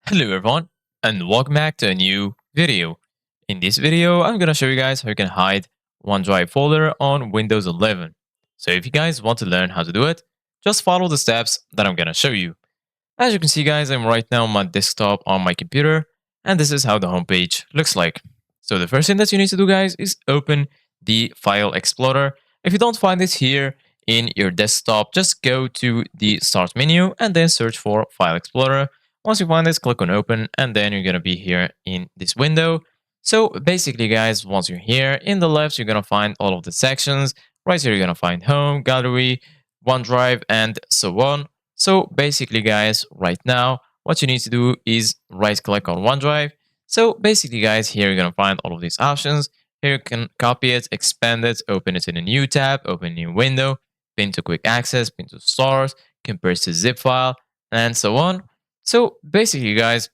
Hello everyone and welcome back to a new video. In this video, I'm going to show you guys how you can hide OneDrive folder on Windows 11. So if you guys want to learn how to do it, just follow the steps that I'm going to show you. As you can see guys, I'm right now on my desktop on my computer and this is how the homepage looks like. So the first thing that you need to do guys is open the File Explorer. If you don't find it here in your desktop, just go to the Start menu and then search for File Explorer. Once you find this, click on open and then you're going to be here in this window. So basically guys, once you're here in the left, you're going to find all of the sections. Right here, you're going to find home, gallery, OneDrive, and so on. So basically guys, right now, what you need to do is right click on OneDrive. So basically guys, here you're going to find all of these options. Here you can copy it, expand it, open it in a new tab, open a new window, pin to quick access, pin to stars, compare to zip file, and so on. So basically, guys,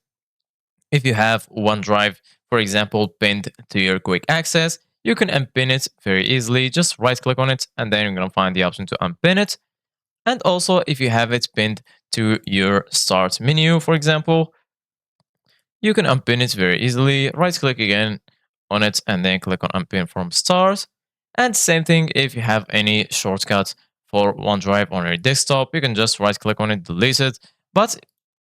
if you have OneDrive, for example, pinned to your quick access, you can unpin it very easily. Just right click on it and then you're going to find the option to unpin it. And also, if you have it pinned to your start menu, for example, you can unpin it very easily. Right click again on it and then click on unpin from stars. And same thing if you have any shortcut for OneDrive on your desktop, you can just right click on it, delete it. But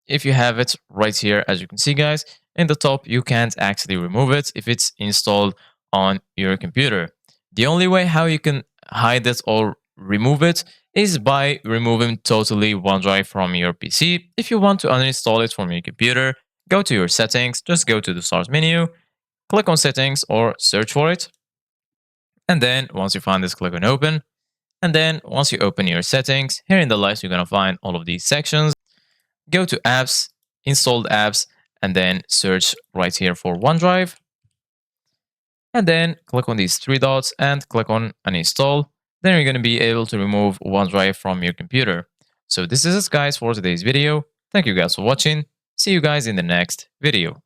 if you have it right here, as you can see guys, in the top, you can't actually remove it if it's installed on your computer. The only way how you can hide it or remove it is by removing totally OneDrive from your PC. If you want to uninstall it from your computer, go to your settings, just go to the start menu, click on settings or search for it. And then once you find this, click on open. And then once you open your settings, here in the left, you're going to find all of these sections. Go to apps, installed apps, and then search right here for OneDrive. And then click on these three dots and click on uninstall. Then you're going to be able to remove OneDrive from your computer. So this is it guys for today's video. Thank you guys for watching. See you guys in the next video.